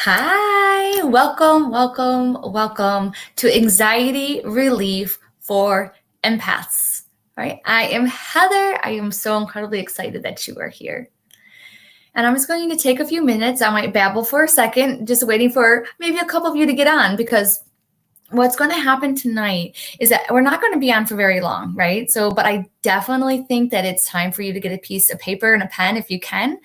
Hi, welcome to Anxiety Relief for Empaths. All right, I am Heather. I am so incredibly excited that you are here. And I'm just going to take a few minutes. I might babble for a second, just waiting for maybe a couple of you to get on because what's going to happen tonight is that we're not going to be on for very long, right? But I definitely think that it's time for you to get a piece of paper and a pen if you can.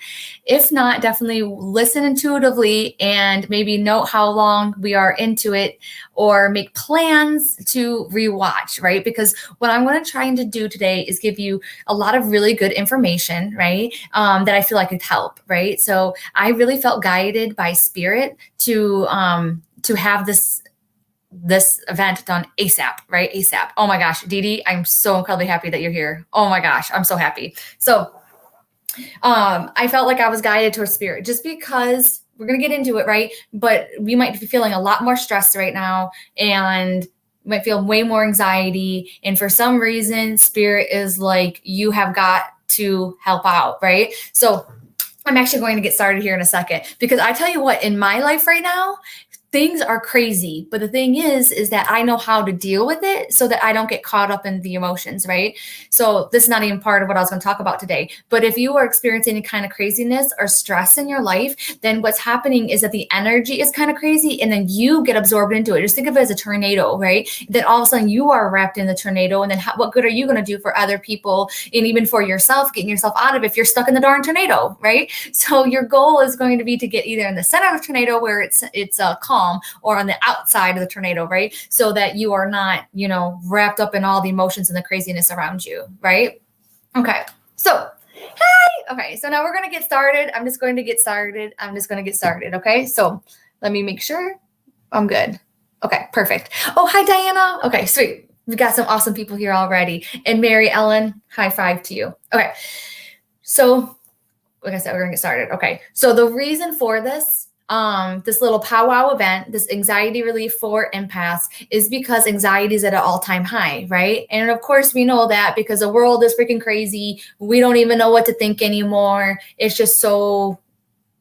If not, definitely listen intuitively and maybe note how long we are into it or make plans to rewatch, right? Because what I'm going to try to do today is give you a lot of really good information, right? That I feel like could help, right? So I really felt guided by spirit to have this event done ASAP, right? ASAP. Oh my gosh, Dee Dee, I'm so incredibly happy that you're here. Oh my gosh, I'm so happy. So I felt like I was guided towards spirit just because we're going to get into it, right? But we might be feeling a lot more stress right now and might feel way more anxiety. And for some reason, spirit is like, you have got to help out, right? So I'm actually going to get started here in a second because I tell you what, in my life right now, things are crazy. But the thing is that I know how to deal with it so that I don't get caught up in the emotions, right? So this is not even part of what I was going to talk about today. But if you are experiencing any kind of craziness or stress in your life, then what's happening is that the energy is kind of crazy and then you get absorbed into it. Just think of it as a tornado, right? Then all of a sudden you are wrapped in the tornado. And then what good are you going to do for other people and even for yourself, getting yourself out of it if you're stuck in the darn tornado, right? So your goal is going to be to get either in the center of the tornado where it's calm or on the outside of the tornado, right? So that you are not, wrapped up in all the emotions and the craziness around you, right? Okay. So, hey, okay. So now we're going to get started. I'm just going to get started. Okay. So let me make sure I'm good. Okay. Perfect. Oh, hi, Diana. Okay. Sweet. We've got some awesome people here already. And Mary Ellen, high five to you. Okay. So like I said, we're going to get started. Okay. So the reason for this little powwow event, this anxiety relief for empaths, is because anxiety is at an all-time high, right? And of course we know that because the world is freaking crazy. We don't even know what to think anymore. It's just so,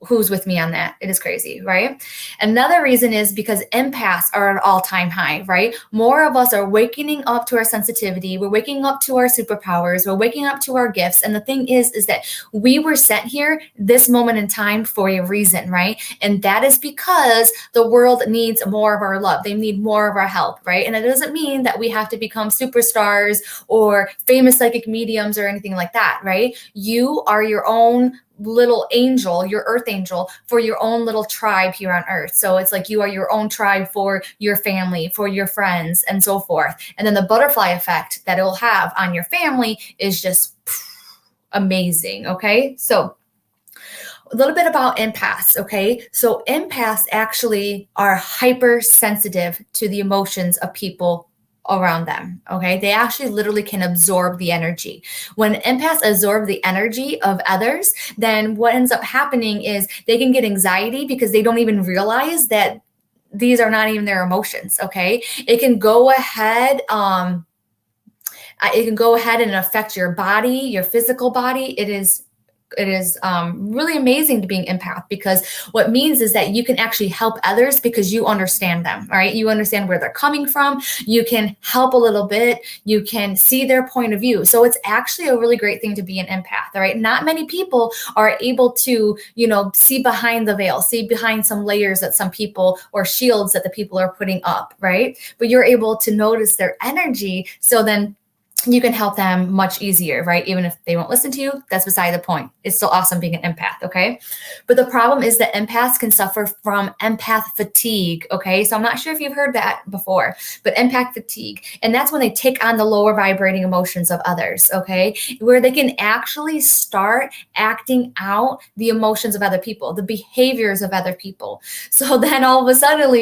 who's with me on that? It is crazy, right? Another reason is because empaths are at an all-time high, right? More of us are waking up to our sensitivity. We're waking up to our superpowers. We're waking up to our gifts. And the thing is that we were sent here this moment in time for a reason, right? And that is because the world needs more of our love. They need more of our help, right? And it doesn't mean that we have to become superstars or famous psychic mediums or anything like that, right? You are your own little angel, your earth angel, for your own little tribe here on earth. So it's like you are your own tribe for your family, for your friends, and so forth. And then the butterfly effect that it will have on your family is just amazing. Okay. So a little bit about empaths. Okay. So empaths actually are hypersensitive to the emotions of people around them. Okay. They actually literally can absorb the energy. When empaths absorb the energy of others, then what ends up happening is they can get anxiety because they don't even realize that these are not even their emotions. Okay. It can go ahead. It can go ahead and affect your body, your physical body. It is really amazing to be an empath because what means is that you can actually help others because you understand them, right? You understand where they're coming from. You can help a little bit. You can see their point of view. So it's actually a really great thing to be an empath, all right? Not many people are able to, see behind the veil, see behind some layers that some people or shields that the people are putting up, right? But you're able to notice their energy. So then you can help them much easier, right? Even if they won't listen to you, that's beside the point. It's still awesome being an empath, okay? But the problem is that empaths can suffer from empath fatigue, okay? So I'm not sure if you've heard that before, but empath fatigue. And that's when they take on the lower vibrating emotions of others, okay? Where they can actually start acting out the emotions of other people, the behaviors of other people. So then all of a sudden,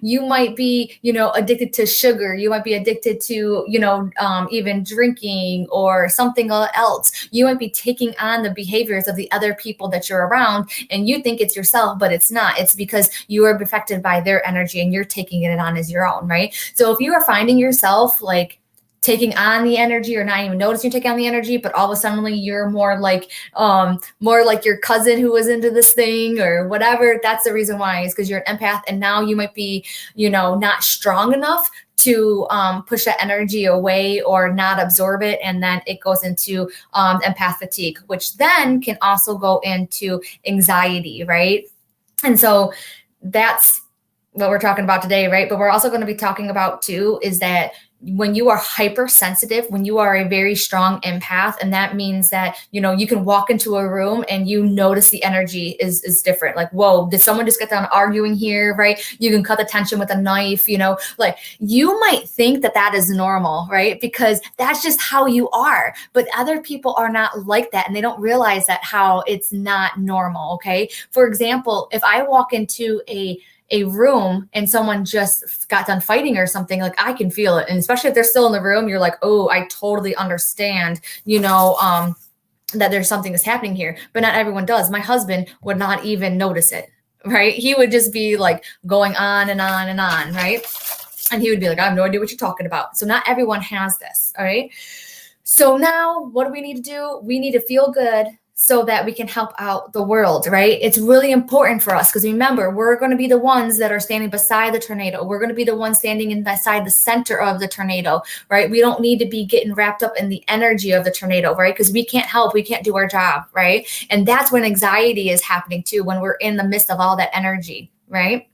you might be, addicted to sugar. You might be addicted to, even drinking or something else. You might be taking on the behaviors of the other people that you're around and you think it's yourself, but it's not. It's because you are affected by their energy and you're taking it on as your own, right? So if you are finding yourself like taking on the energy or not even noticing you taking on the energy, but all of a sudden you're more like your cousin who was into this thing or whatever. That's the reason why, is because you're an empath, and now you might be, not strong enough to push that energy away or not absorb it, and then it goes into empath fatigue, which then can also go into anxiety, right? And so that's what we're talking about today, right? But we're also going to be talking about too is that when you are hypersensitive, when you are a very strong empath, and that means that, you can walk into a room and you notice the energy is different. Like, whoa, did someone just get done arguing here, right? You can cut the tension with a knife, like you might think that is normal, right? Because that's just how you are. But other people are not like that, and they don't realize that how it's not normal, okay? For example, if I walk into a room and someone just got done fighting or something, like I can feel it. And especially if they're still in the room, you're like, oh, I totally understand, that there's something that's happening here. But not everyone does. My husband would not even notice it, right? He would just be like going on and on and on, right? And he would be like, I have no idea what you're talking about. So not everyone has this, all right? So now what do we need to do? We need to feel good so that we can help out the world, right? It's really important for us because remember, we're going to be the ones that are standing beside the tornado. We're going to be the ones standing beside the center of the tornado, right? We don't need to be getting wrapped up in the energy of the tornado, right? Because we can't help, we can't do our job, right? And that's when anxiety is happening too, when we're in the midst of all that energy, right?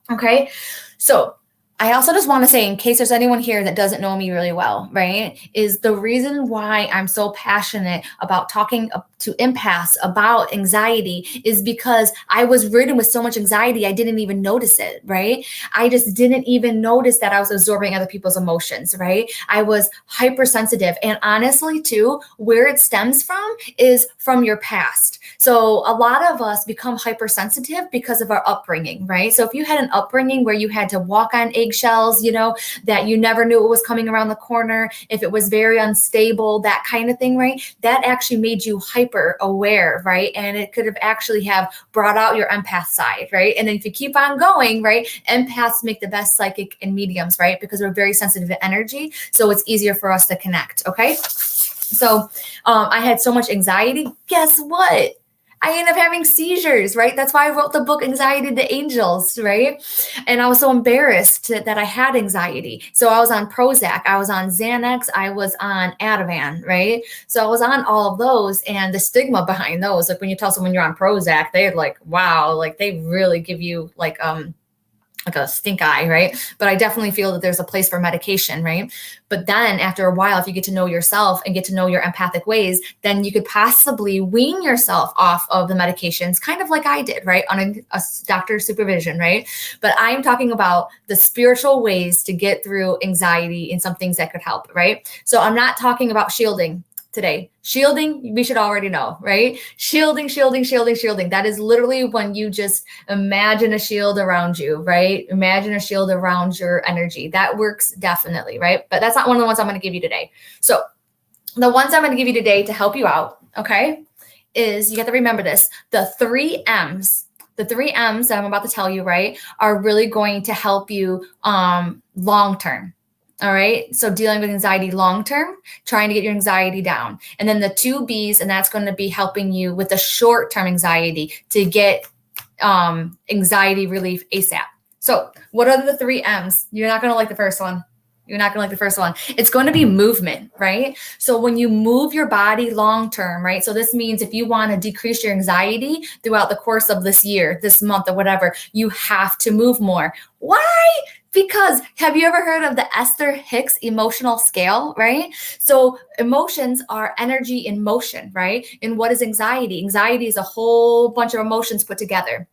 Okay, so I also just want to say, in case there's anyone here that doesn't know me really well, right, is the reason why I'm so passionate about talking to empaths about anxiety is because I was ridden with so much anxiety, I didn't even notice it, right? I just didn't even notice that I was absorbing other people's emotions, right? I was hypersensitive. And honestly, too, where it stems from is from your past. So a lot of us become hypersensitive because of our upbringing, right? So if you had an upbringing where you had to walk on eggshells, that you never knew what was coming around the corner, if it was very unstable, that kind of thing, right? That actually made you hyper aware, right? And it could have actually have brought out your empath side, right? And then if you keep on going, right, empaths make the best psychic and mediums, right? Because we're very sensitive to energy. So it's easier for us to connect, okay? So I had so much anxiety. Guess what? I ended up having seizures, right? That's why I wrote the book, Anxiety to Angels, right? And I was so embarrassed that I had anxiety. So I was on Prozac, I was on Xanax, I was on Ativan, right? So I was on all of those, and the stigma behind those, like when you tell someone you're on Prozac, they're like, wow, like they really give you like a stink eye, right? But I definitely feel that there's a place for medication, right? But then after a while, if you get to know yourself and get to know your empathic ways, then you could possibly wean yourself off of the medications, kind of like I did, right? On a doctor's supervision, right? But I'm talking about the spiritual ways to get through anxiety and some things that could help, right? So I'm not talking about shielding today. Shielding, we should already know, right? Shielding. That is literally when you just imagine a shield around you, right? Imagine a shield around your energy. That works definitely, right? But that's not one of the ones I'm going to give you today. So the ones I'm going to give you today to help you out, okay, is you have to remember this. The 3 M's that I'm about to tell you, right, are really going to help you long term. All right. So dealing with anxiety long-term, trying to get your anxiety down. And then the 2 B's, and that's going to be helping you with the short-term anxiety to get anxiety relief ASAP. So what are the 3 M's? You're not going to like the first one. It's going to be movement, right? So when you move your body long-term, right? So this means if you want to decrease your anxiety throughout the course of this year, this month or whatever, you have to move more. Why? Because have you ever heard of the Esther Hicks emotional scale, right? So emotions are energy in motion, right? And what is anxiety? Anxiety is a whole bunch of emotions put together.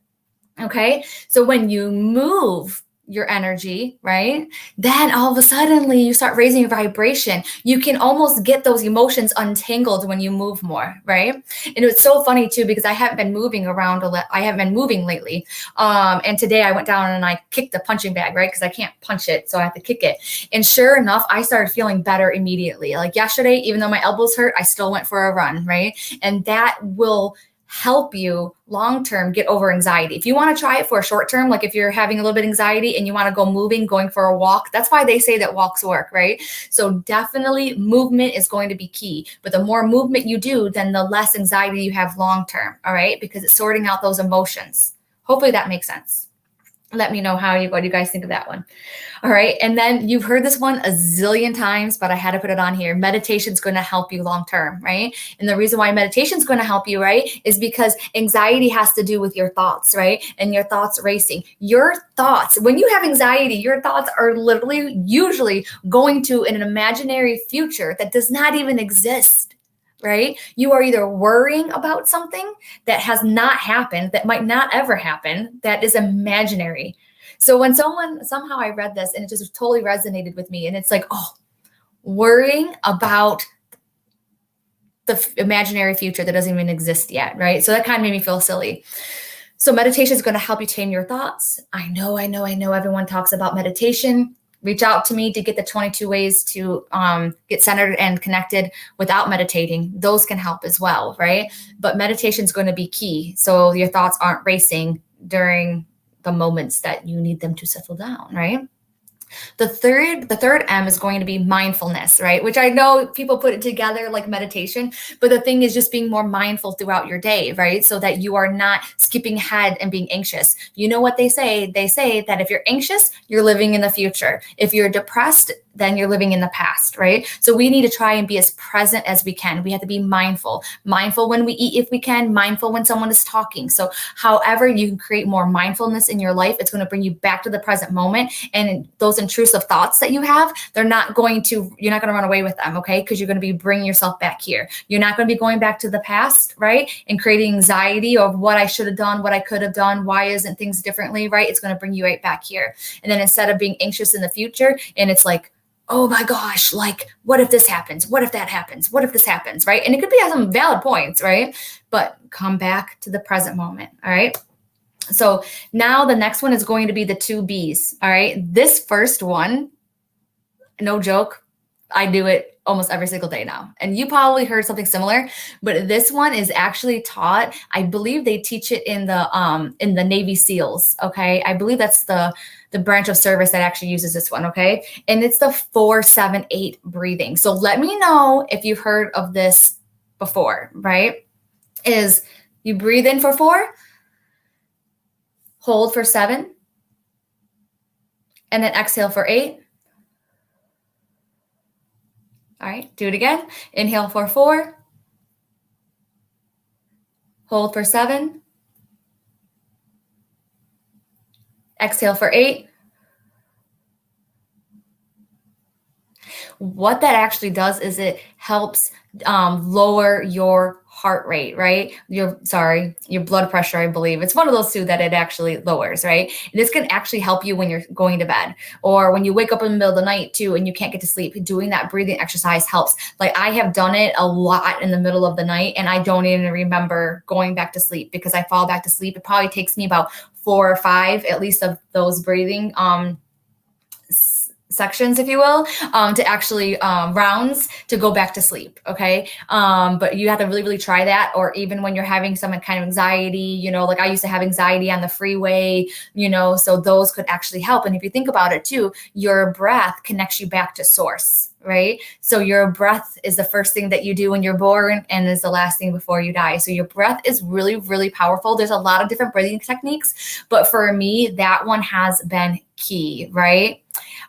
Okay. So when you move your energy, right, then all of a sudden you start raising your vibration. You can almost get those emotions untangled when you move more, right? And it's so funny too, because I haven't been moving around a lot. I haven't been moving lately. And today I went down and I kicked the punching bag, right? Because I can't punch it, so I have to kick it. And sure enough, I started feeling better immediately. Like yesterday, even though my elbows hurt, I still went for a run, right? And that will help you long-term get over anxiety. If you want to try it for a short term, like if you're having a little bit of anxiety and you want to go going for a walk, that's why they say that walks work, right? So definitely movement is going to be key. But the more movement you do, then the less anxiety you have long-term, all right? Because it's sorting out those emotions. Hopefully that makes sense. Let me know what you guys think of that one. All right. And then you've heard this one a zillion times, but I had to put it on here. Meditation is going to help you long term, right? And the reason why meditation is going to help you, right, is because anxiety has to do with your thoughts, right? And your thoughts racing. Your thoughts, when you have anxiety, your thoughts are literally usually going to an imaginary future that does not even exist. Right? You are either worrying about something that has not happened, that might not ever happen, that is imaginary. So when somehow I read this and it just totally resonated with me, and it's like, oh, worrying about the imaginary future that doesn't even exist yet, right? So that kind of made me feel silly. So meditation is going to help you tame your thoughts. I know everyone talks about meditation. Reach out to me to get the 22 ways to get centered and connected without meditating. Those can help as well, right? But meditation is going to be key. So your thoughts aren't racing during the moments that you need them to settle down, right? The third M is going to be mindfulness, right? Which I know people put it together like meditation, but the thing is just being more mindful throughout your day, right? So that you are not skipping ahead and being anxious. You know what they say? They say that if you're anxious, you're living in the future. If you're depressed, then you're living in the past, right? So we need to try and be as present as we can. We have to be mindful when we eat, if we can, mindful when someone is talking. So however you can create more mindfulness in your life, it's going to bring you back to the present moment. And those intrusive thoughts that you have, you're not going to run away with them, okay? Because you're going to be bringing yourself back here. You're not going to be going back to the past, right? And creating anxiety of what I should have done, what I could have done, why isn't things differently, right? It's going to bring you right back here. And then instead of being anxious in the future, and it's like, oh my gosh, like, what if this happens? What if that happens? What if this happens, right? And it could be some valid points, right? But come back to the present moment, all right? So now the next one is going to be the 2 Bs, all right? This first one, no joke, I do it almost every single day now. And you probably heard something similar, but this one is actually taught, I believe they teach it in the Navy SEALs, okay? I believe that's the branch of service that actually uses this one, okay? And it's the 4-7-8 breathing. So let me know if you've heard of this before, right? Is you breathe in for 4, hold for 7, and then exhale for 8. All right, do it again. Inhale for 4, hold for 7, exhale for 8. What that actually does is it helps lower your heart rate, right? Your blood pressure, I believe. It's one of those 2 that it actually lowers, right? And this can actually help you when you're going to bed or when you wake up in the middle of the night too and you can't get to sleep. Doing that breathing exercise helps. Like I have done it a lot in the middle of the night and I don't even remember going back to sleep because I fall back to sleep. It probably takes me about 4 or 5 at least of those breathing sections, if you will, to actually rounds to go back to sleep. Okay. But you have to really, really try that. Or even when you're having some kind of anxiety, like I used to have anxiety on the freeway, so those could actually help. And if you think about it too, your breath connects you back to source, right? So your breath is the first thing that you do when you're born and is the last thing before you die. So your breath is really, really powerful. There's a lot of different breathing techniques, but for me, that one has been key, right?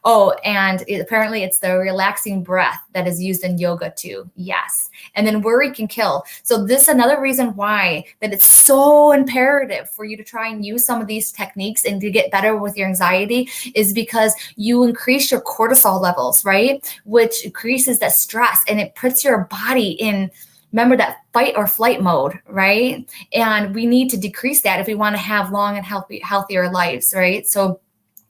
Oh, and apparently it's the relaxing breath that is used in yoga too. Yes. And then worry can kill. So this is another reason why that it's so imperative for you to try and use some of these techniques and to get better with your anxiety is because you increase your cortisol levels, right? Which increases that stress and it puts your body in, remember, that fight or flight mode, right? And we need to decrease that if we want to have long and healthier lives, right? So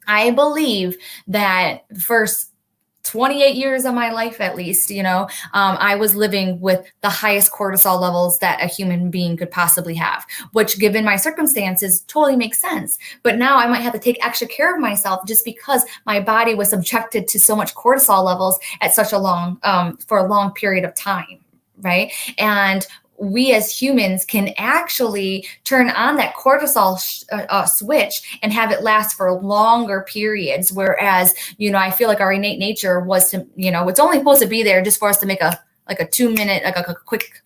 I believe that the first 28 years of my life, at least, I was living with the highest cortisol levels that a human being could possibly have, which given my circumstances totally makes sense. But now I might have to take extra care of myself just because my body was subjected to so much cortisol levels at such a long, for a long period of time. Right. And we as humans can actually turn on that cortisol switch and have it last for longer periods. Whereas, I feel like our innate nature was to, it's only supposed to be there just for us to make a 2 minute, like a quick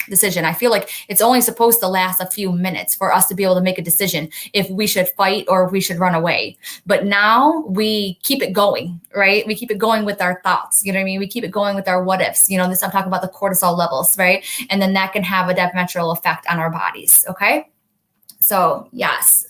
decision. I feel like it's only supposed to last a few minutes for us to be able to make a decision if we should fight or if we should run away. But now we keep it going, right? We keep it going with our thoughts. You know what I mean? We keep it going with our what ifs. This, I'm talking about the cortisol levels, right? And then that can have a detrimental effect on our bodies. Okay. So yes.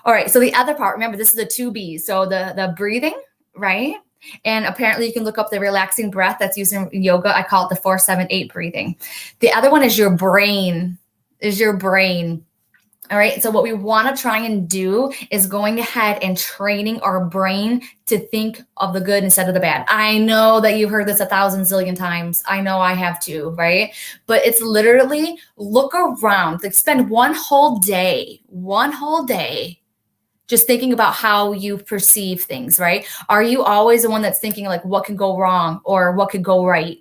All right. So the other part, remember, this is the 2Bs. So the breathing, right? And apparently you can look up the relaxing breath that's used in yoga. I call it the 4-7-8 breathing. The other one is your brain, All right. So what we want to try and do is going ahead and training our brain to think of the good instead of the bad. I know that you've heard this 1,000 zillion times. I know I have too, right? But it's literally look around, like spend one whole day just thinking about how you perceive things, right? Are you always the one that's thinking like what could go wrong or what could go right,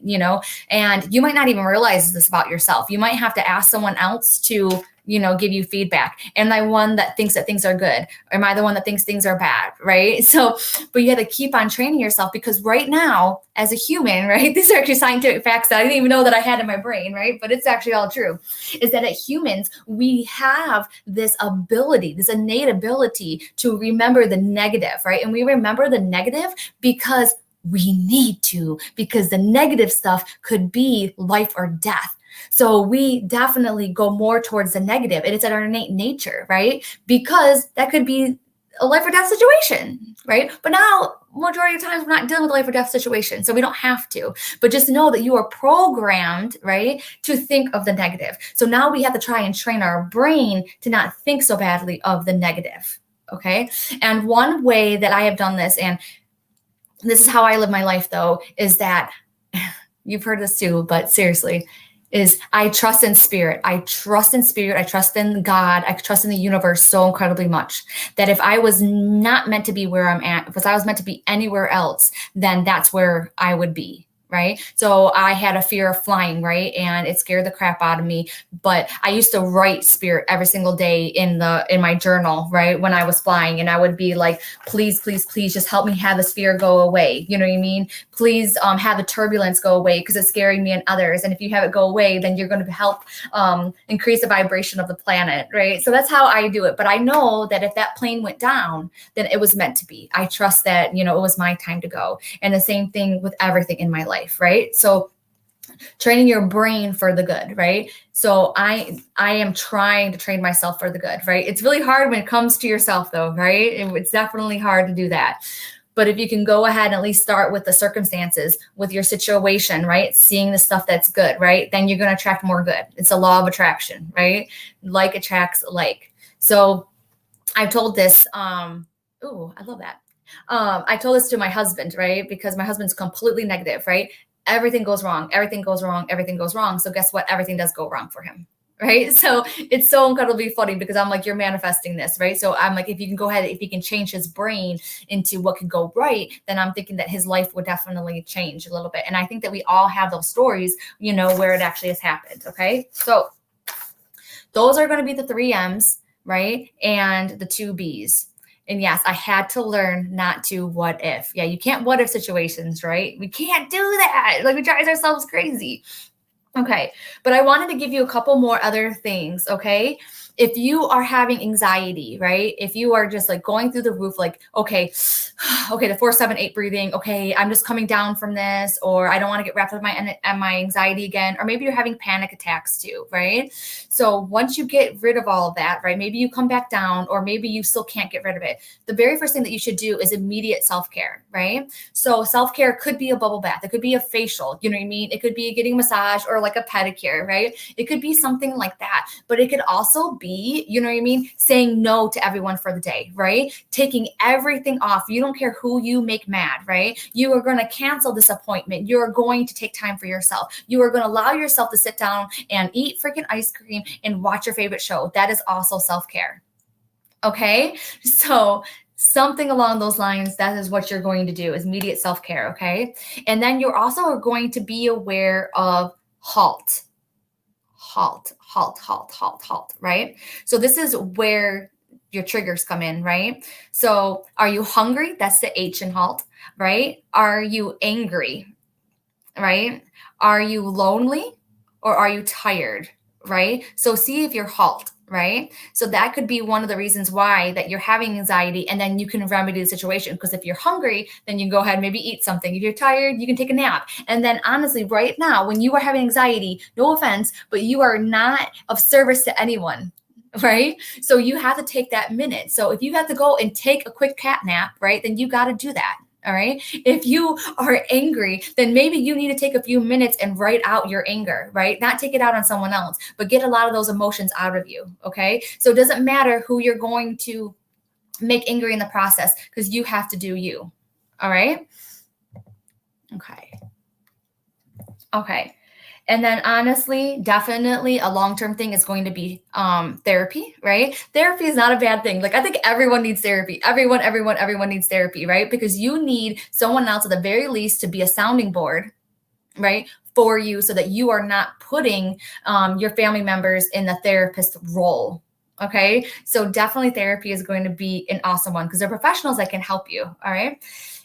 And you might not even realize this about yourself. You might have to ask someone else to, give you feedback. Am I one that thinks that things are good? Or am I the one that thinks things are bad, right? So, but you have to keep on training yourself because right now, as a human, right, these are actually scientific facts that I didn't even know that I had in my brain, right? But it's actually all true, is that as humans, we have this ability, this innate ability to remember the negative, right? And we remember the negative because we need to, because the negative stuff could be life or death. So we definitely go more towards the negative. And it's in our innate nature, right? Because that could be a life or death situation, right? But now, majority of times, we're not dealing with a life or death situation, so we don't have to. But just know that you are programmed, right, to think of the negative. So now we have to try and train our brain to not think so badly of the negative, okay? And one way that I have done this, and this is how I live my life, though, is that you've heard this too, but seriously, is I trust in spirit. I trust in spirit. I trust in God. I trust in the universe so incredibly much that if I was not meant to be where I'm at, if I was meant to be anywhere else, then that's where I would be. Right. So I had a fear of flying, right? And it scared the crap out of me. But I used to write spirit every single day in my journal, right? When I was flying, and I would be like, please, please, please just help me have this fear go away. You know what I mean? Please have the turbulence go away because it's scaring me and others. And if you have it go away, then you're going to help increase the vibration of the planet, right? So that's how I do it. But I know that if that plane went down, then it was meant to be. I trust that, it was my time to go. And the same thing with everything in my life. Right. So training your brain for the good. Right. So I am trying to train myself for the good. Right. It's really hard when it comes to yourself, though. Right. It's definitely hard to do that. But if you can go ahead and at least start with the circumstances, with your situation, right? Seeing the stuff that's good, right? Then you're going to attract more good. It's a law of attraction, right? Like attracts like. So I've told this, I love that. I told this to my husband, right? Because my husband's completely negative, right? Everything goes wrong. So guess what? Everything does go wrong for him, right? So it's so incredibly funny because I'm like, you're manifesting this, right? So I'm like, if you can change his brain into what could go right, then I'm thinking that his life would definitely change a little bit. And I think that we all have those stories, where it actually has happened, okay? So those are going to be the 3 M's, right? And the 2 B's. And yes, I had to learn not to what if. Yeah, you can't what if situations, right? We can't do that. Like, we drive ourselves crazy. Okay, but I wanted to give you a couple more other things, okay? If you are having anxiety, right? If you are just like going through the roof, like, okay, the 4-7-8 breathing, okay, I'm just coming down from this, or I don't want to get wrapped up in my anxiety again, or maybe you're having panic attacks too, right? So once you get rid of all of that, right, maybe you come back down, or maybe you still can't get rid of it. The very first thing that you should do is immediate self-care, right? So self-care could be a bubble bath. It could be a facial, you know what I mean? It could be getting a massage or like a pedicure, right? It could be something like that, but it could also be, you know what I mean, saying no to everyone for the day, right? Taking everything off. You don't care who you make mad, right? You are going to cancel this appointment. You're going to take time for yourself. You are going to allow yourself to sit down and eat freaking ice cream and watch your favorite show. That is also self-care. Okay? So something along those lines, that is what you're going to do, is immediate self-care, okay? And then you're also going to be aware of halt. halt, halt, halt, halt, halt, right? So this is where your triggers come in, right? So are you hungry? That's the H in halt, right? Are you angry, right? Are you lonely or are you tired, right? So see if you're halt, right? So that could be one of the reasons why that you're having anxiety, and then you can remedy the situation. Because if you're hungry, then you can go ahead and maybe eat something. If you're tired, you can take a nap. And then honestly, right now, when you are having anxiety, no offense, but you are not of service to anyone. Right. So you have to take that minute. So if you have to go and take a quick cat nap, right, then you got to do that. All right. If you are angry, then maybe you need to take a few minutes and write out your anger, right? Not take it out on someone else, but get a lot of those emotions out of you. Okay. So it doesn't matter who you're going to make angry in the process, because you have to do you. All right. Okay. Okay. And then honestly, definitely a long-term thing is going to be therapy, right? Therapy is not a bad thing. Like, I think everyone needs therapy. Everyone needs therapy, right? Because you need someone else at the very least to be a sounding board, right, for you, so that you are not putting your family members in the therapist role. Okay. So definitely therapy is going to be an awesome one, because they're professionals that can help you. All right.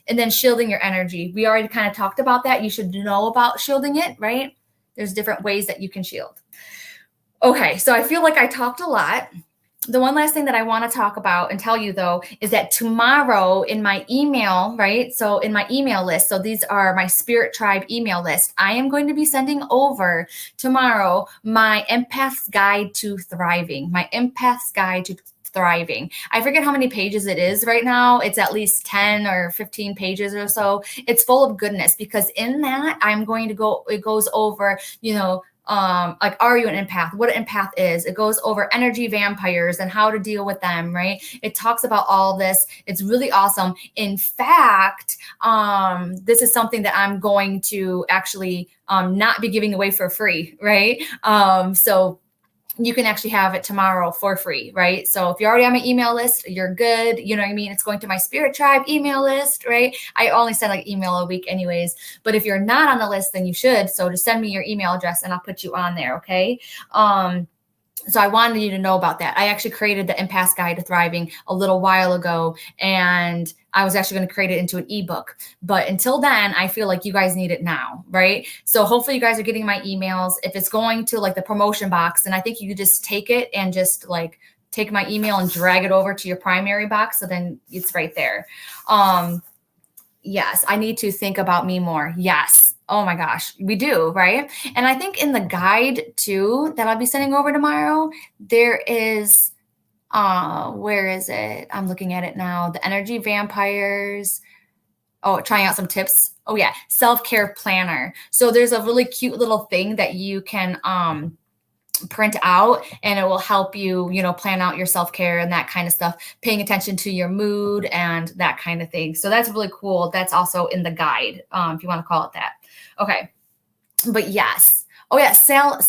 And then shielding your energy. We already kind of talked about that. You should know about shielding it, right? There's different ways that you can shield. Okay, so I feel like I talked a lot. The one last thing that I want to talk about and tell you, though, is that tomorrow in my email, right? So in my email list, so these are my Spirit Tribe email list, I am going to be sending over tomorrow my Empath's Guide to Thriving, my Empath's Guide to Thriving. I forget how many pages it is right now. It's at least 10 or 15 pages or so. It's full of goodness, because in that I'm going to go, it goes over, like, are you an empath? What an empath is. It goes over energy vampires and how to deal with them, right? It talks about all this. It's really awesome. In fact, this is something that I'm going to actually not be giving away for free, right? So you can actually have it tomorrow for free, right? So if you're already on my email list, you're good. You know what I mean? It's going to my Spirit Tribe email list, right? I only send like email a week anyways. But if you're not on the list, then you should. So just send me your email address and I'll put you on there, okay? So I wanted you to know about that. I actually created the Empath's Guide to Thriving a little while ago, and I was actually going to create it into an ebook. But until then, I feel like you guys need it now, right? So hopefully you guys are getting my emails. If it's going to like the promotion box, then I think you could just take it and just like take my email and drag it over to your primary box. So then it's right there. Yes, I need to think about me more. Yes. Oh my gosh, we do, right? And I think in the guide too that I'll be sending over tomorrow, there is, where is it? I'm looking at it now. The energy vampires. Oh, trying out some tips. Oh yeah, self-care planner. So there's a really cute little thing that you can print out, and it will help you, plan out your self-care and that kind of stuff, paying attention to your mood and that kind of thing. So that's really cool. That's also in the guide, if you want to call it that. Okay. But yes. Oh yeah. Salam.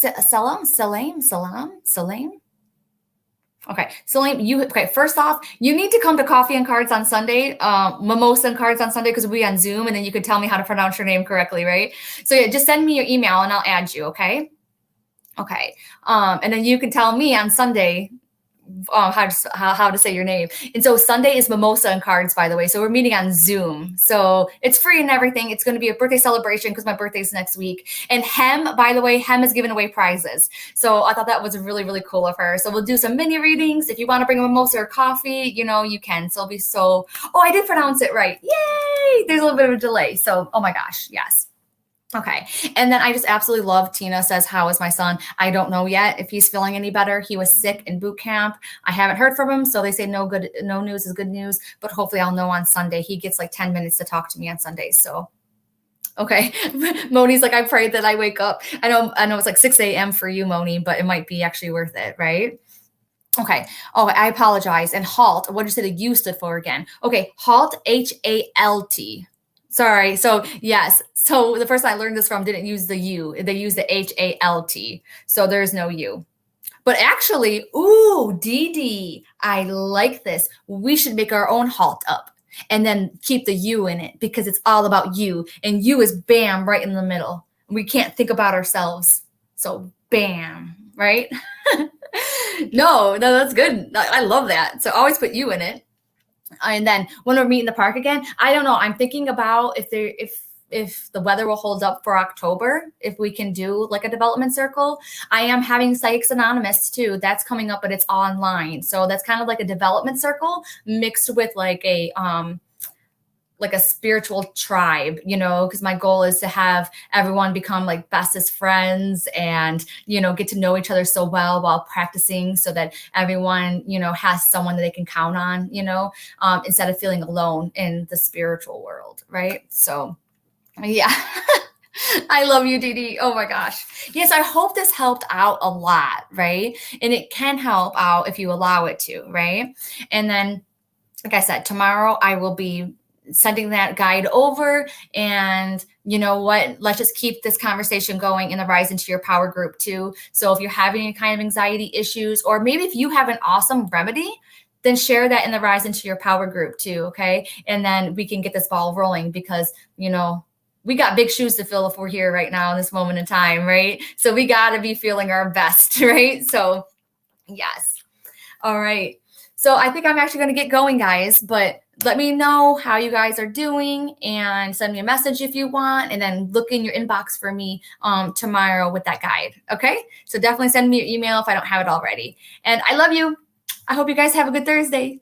Okay. Salim, okay. First off, you need to come to Coffee and Cards on Sunday, Mimosa and Cards on Sunday, because we'll be on Zoom, and then you can tell me how to pronounce your name correctly. Right. So yeah, just send me your email and I'll add you. Okay. Okay. And then you can tell me on Sunday how to say your name. And so Sunday is Mimosa and Cards, by the way. So we're meeting on Zoom. So it's free and everything. It's going to be a birthday celebration because my birthday is next week. And Hem, by the way, Hem is giving away prizes. So I thought that was really, really cool of her. So we'll do some mini readings. If you want to bring a mimosa or coffee, you can. So it'll be oh, I did pronounce it right. Yay! There's a little bit of a delay. So, oh my gosh. Yes. Okay. And then I just absolutely love Tina says, how is my son? I don't know yet if he's feeling any better. He was sick in boot camp. I haven't heard from him. So they say no news is good news, but hopefully I'll know on Sunday. He gets like 10 minutes to talk to me on Sundays. So, okay. Moni's like, I prayed that I wake up. I know it's like 6 a.m. for you, Moni, but it might be actually worth it. Right. Okay. Oh, I apologize. And HALT, what did you say the U stood for again? Okay. HALT, HALT. Sorry. So yes. So the person I learned this from didn't use the U. They used the HALT. So there's no U. But actually, ooh, Dee, I like this. We should make our own HALT up and then keep the U in it, because it's all about you. And you is bam right in the middle. We can't think about ourselves. So bam. right? No, that's good. I love that. So always put you in it. And then when we're meeting the park again, I don't know. I'm thinking about if the weather will hold up for October, if we can do like a development circle. I am having Psychics Anonymous too. That's coming up, but it's online. So that's kind of like a development circle mixed with like a spiritual tribe, because my goal is to have everyone become like bestest friends and, get to know each other so well while practicing so that everyone, has someone that they can count on, instead of feeling alone in the spiritual world. Right. So, yeah. I love you, Dee Dee. Oh my gosh. Yes, I hope this helped out a lot. Right. And it can help out if you allow it to. Right. And then, like I said, tomorrow I will be sending that guide over. And you know what? Let's just keep this conversation going in the Rise into Your Power group too. So if you're having any kind of anxiety issues, or maybe if you have an awesome remedy, then share that in the Rise into Your Power group too. Okay. And then we can get this ball rolling because, we got big shoes to fill if we're here right now in this moment in time, right? So we got to be feeling our best, right? So, yes. All right. So I think I'm actually going to get going, guys, but let me know how you guys are doing and send me a message if you want, and then look in your inbox for me tomorrow with that guide. Okay. So definitely send me your email if I don't have it already. And I love you. I hope you guys have a good Thursday.